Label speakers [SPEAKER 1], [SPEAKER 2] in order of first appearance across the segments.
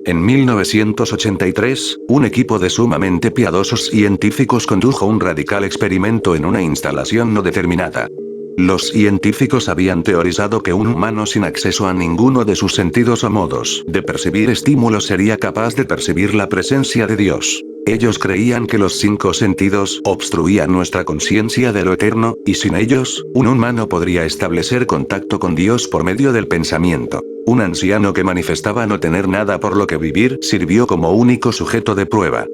[SPEAKER 1] En 1983, un equipo de sumamente piadosos científicos condujo un radical experimento en una instalación no determinada. Los científicos habían teorizado que un humano sin acceso a ninguno de sus sentidos o modos de percibir estímulos sería capaz de percibir la presencia de Dios. Ellos creían que los 5 sentidos obstruían nuestra conciencia de lo eterno, y sin ellos, un humano podría establecer contacto con Dios por medio del pensamiento. Un anciano que manifestaba no tener nada por lo que vivir sirvió como único sujeto de prueba.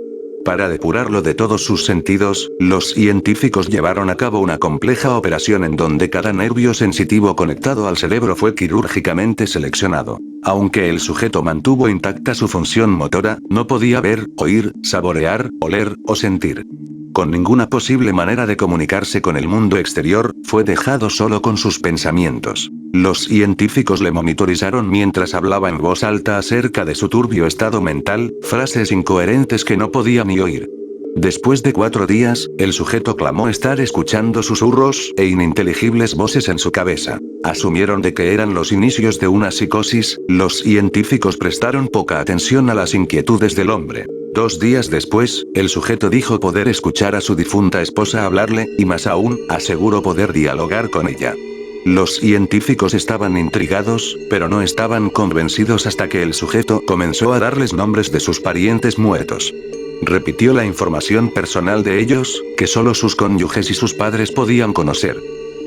[SPEAKER 1] Para depurarlo de todos sus sentidos, los científicos llevaron a cabo una compleja operación en donde cada nervio sensitivo conectado al cerebro fue quirúrgicamente seleccionado. Aunque el sujeto mantuvo intacta su función motora, no podía ver, oír, saborear, oler o sentir. Con ninguna posible manera de comunicarse con el mundo exterior, fue dejado solo con sus pensamientos. Los científicos le monitorizaron mientras hablaba en voz alta acerca de su turbio estado mental, frases incoherentes que no podía ni oír. Después de 4 días, el sujeto clamó estar escuchando susurros e ininteligibles voces en su cabeza. Asumieron de que eran los inicios de una psicosis. Los científicos prestaron poca atención a las inquietudes del hombre. 2 días después, el sujeto dijo poder escuchar a su difunta esposa hablarle, y más aún, aseguró poder dialogar con ella. Los científicos estaban intrigados, pero no estaban convencidos hasta que el sujeto comenzó a darles nombres de sus parientes muertos. Repitió la información personal de ellos, que solo sus cónyuges y sus padres podían conocer.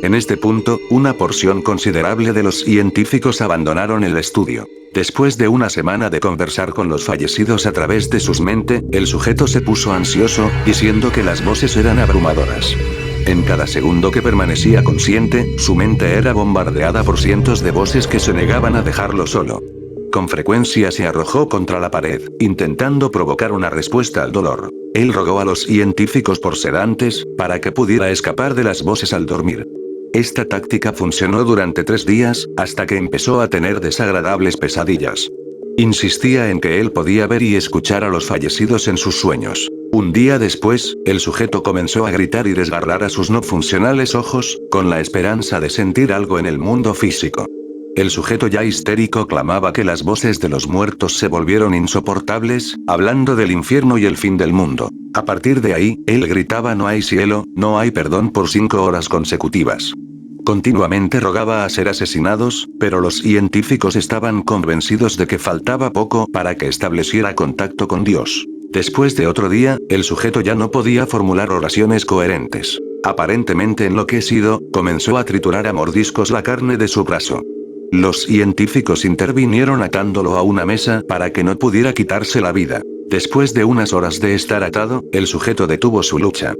[SPEAKER 1] En este punto, una porción considerable de los científicos abandonaron el estudio. Después de una semana de conversar con los fallecidos a través de sus mentes, el sujeto se puso ansioso, diciendo que las voces eran abrumadoras. En cada segundo que permanecía consciente, su mente era bombardeada por cientos de voces que se negaban a dejarlo solo. Con frecuencia se arrojó contra la pared, intentando provocar una respuesta al dolor. Él rogó a los científicos por sedantes, para que pudiera escapar de las voces al dormir. Esta táctica funcionó durante 3 días, hasta que empezó a tener desagradables pesadillas. Insistía en que él podía ver y escuchar a los fallecidos en sus sueños. Un día después, el sujeto comenzó a gritar y desgarrar a sus no funcionales ojos, con la esperanza de sentir algo en el mundo físico. El sujeto ya histérico clamaba que las voces de los muertos se volvieron insoportables, hablando del infierno y el fin del mundo. A partir de ahí, él gritaba no hay cielo, no hay perdón por 5 horas consecutivas. Continuamente rogaba a ser asesinados, pero los científicos estaban convencidos de que faltaba poco para que estableciera contacto con Dios. Después de otro día, el sujeto ya no podía formular oraciones coherentes. Aparentemente enloquecido, comenzó a triturar a mordiscos la carne de su brazo. Los científicos intervinieron atándolo a una mesa para que no pudiera quitarse la vida. Después de unas horas de estar atado, el sujeto detuvo su lucha.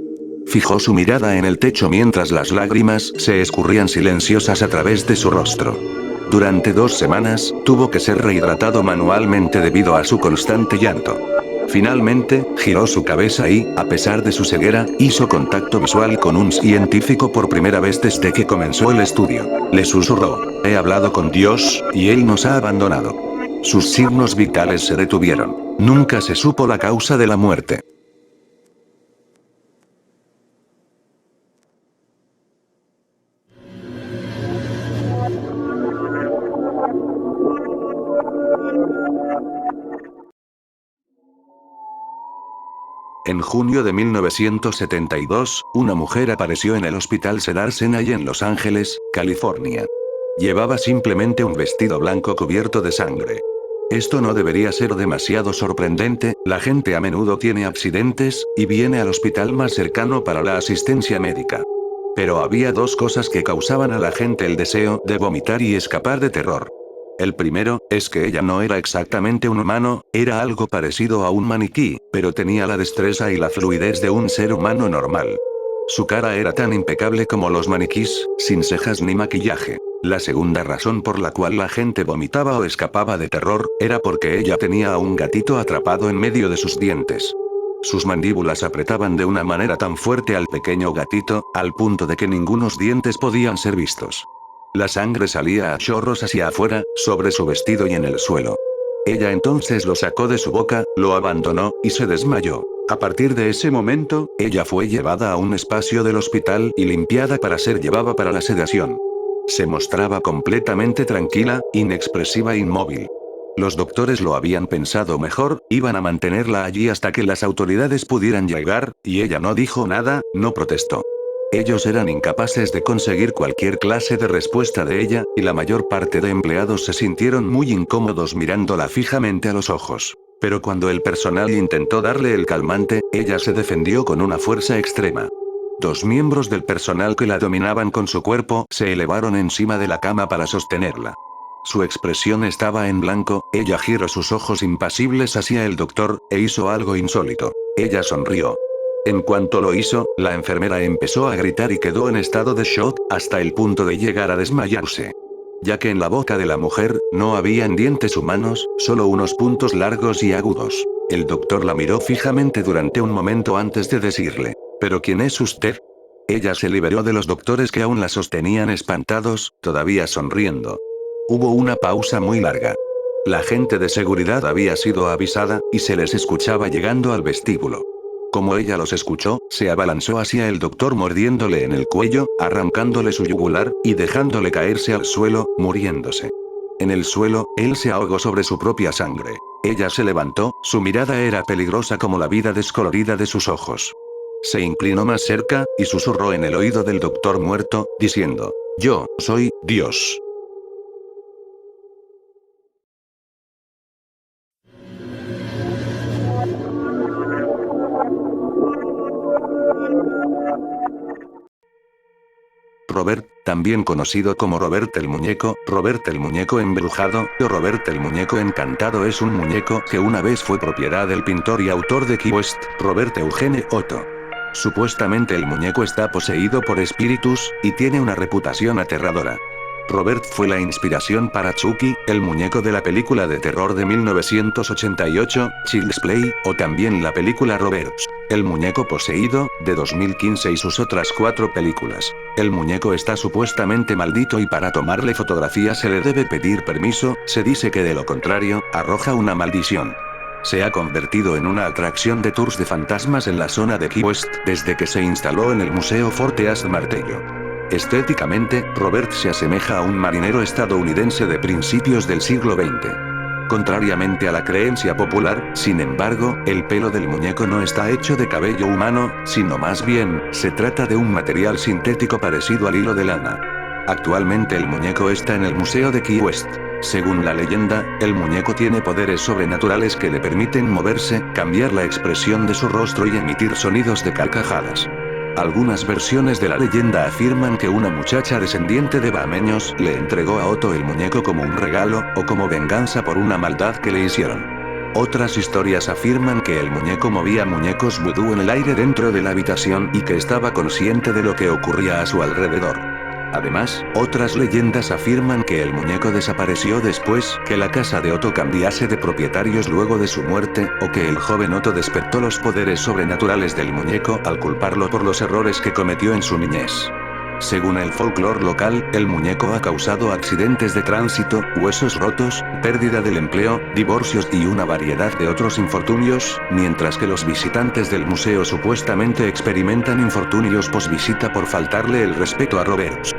[SPEAKER 1] Fijó su mirada en el techo mientras las lágrimas se escurrían silenciosas a través de su rostro. Durante 2 semanas, tuvo que ser rehidratado manualmente debido a su constante llanto. Finalmente, giró su cabeza y, a pesar de su ceguera, hizo contacto visual con un científico por primera vez desde que comenzó el estudio. Le susurró: he hablado con Dios, y Él nos ha abandonado. Sus signos vitales se detuvieron. Nunca se supo la causa de la muerte. En junio de 1972, una mujer apareció en el hospital Cedar Sinai en Los Ángeles, California. Llevaba simplemente un vestido blanco cubierto de sangre. Esto no debería ser demasiado sorprendente, la gente a menudo tiene accidentes, y viene al hospital más cercano para la asistencia médica. Pero había 2 cosas que causaban a la gente el deseo de vomitar y escapar de terror. El primero, es que ella no era exactamente un humano, era algo parecido a un maniquí, pero tenía la destreza y la fluidez de un ser humano normal. Su cara era tan impecable como los maniquís, sin cejas ni maquillaje. La segunda razón por la cual la gente vomitaba o escapaba de terror, era porque ella tenía a un gatito atrapado en medio de sus dientes. Sus mandíbulas apretaban de una manera tan fuerte al pequeño gatito, al punto de que ningunos dientes podían ser vistos. La sangre salía a chorros hacia afuera, sobre su vestido y en el suelo. Ella entonces lo sacó de su boca, lo abandonó, y se desmayó. A partir de ese momento, ella fue llevada a un espacio del hospital y limpiada para ser llevada para la sedación. Se mostraba completamente tranquila, inexpresiva e inmóvil. Los doctores lo habían pensado mejor, iban a mantenerla allí hasta que las autoridades pudieran llegar, y ella no dijo nada, no protestó. Ellos eran incapaces de conseguir cualquier clase de respuesta de ella, y la mayor parte de empleados se sintieron muy incómodos mirándola fijamente a los ojos. Pero cuando el personal intentó darle el calmante, ella se defendió con una fuerza extrema. Dos miembros del personal que la dominaban con su cuerpo se elevaron encima de la cama para sostenerla. Su expresión estaba en blanco, ella giró sus ojos impasibles hacia el doctor, e hizo algo insólito. Ella sonrió. En cuanto lo hizo, la enfermera empezó a gritar y quedó en estado de shock, hasta el punto de llegar a desmayarse. Ya que en la boca de la mujer, no habían dientes humanos, solo unos puntos largos y agudos. El doctor la miró fijamente durante un momento antes de decirle, ¿pero quién es usted? Ella se liberó de los doctores que aún la sostenían espantados, todavía sonriendo. Hubo una pausa muy larga. La gente de seguridad había sido avisada, y se les escuchaba llegando al vestíbulo. Como ella los escuchó, se abalanzó hacia el doctor mordiéndole en el cuello, arrancándole su yugular, y dejándole caerse al suelo, muriéndose. En el suelo, él se ahogó sobre su propia sangre. Ella se levantó, su mirada era peligrosa como la vida descolorida de sus ojos. Se inclinó más cerca, y susurró en el oído del doctor muerto, diciendo, «Yo soy Dios». Robert, también conocido como Robert el muñeco embrujado, o Robert el muñeco encantado es un muñeco que una vez fue propiedad del pintor y autor de Key West, Robert Eugene Otto. Supuestamente el muñeco está poseído por espíritus, y tiene una reputación aterradora. Robert fue la inspiración para Chucky, el muñeco de la película de terror de 1988, Child's Play, o también la película Roberts, el muñeco poseído, de 2015 y sus otras 4 películas. El muñeco está supuestamente maldito y para tomarle fotografía se le debe pedir permiso, se dice que de lo contrario, arroja una maldición. Se ha convertido en una atracción de tours de fantasmas en la zona de Key West, desde que se instaló en el Museo Fort East Martello. Estéticamente, Robert se asemeja a un marinero estadounidense de principios del siglo XX. Contrariamente a la creencia popular, sin embargo, el pelo del muñeco no está hecho de cabello humano, sino más bien, se trata de un material sintético parecido al hilo de lana. Actualmente el muñeco está en el Museo de Key West. Según la leyenda, el muñeco tiene poderes sobrenaturales que le permiten moverse, cambiar la expresión de su rostro y emitir sonidos de carcajadas. Algunas versiones de la leyenda afirman que una muchacha descendiente de bahameños le entregó a Otto el muñeco como un regalo, o como venganza por una maldad que le hicieron. Otras historias afirman que el muñeco movía muñecos vudú en el aire dentro de la habitación y que estaba consciente de lo que ocurría a su alrededor. Además, otras leyendas afirman que el muñeco desapareció después que la casa de Otto cambiase de propietarios luego de su muerte, o que el joven Otto despertó los poderes sobrenaturales del muñeco al culparlo por los errores que cometió en su niñez. Según el folclore local, el muñeco ha causado accidentes de tránsito, huesos rotos, pérdida del empleo, divorcios y una variedad de otros infortunios, mientras que los visitantes del museo supuestamente experimentan infortunios post visita por faltarle el respeto a Roberts.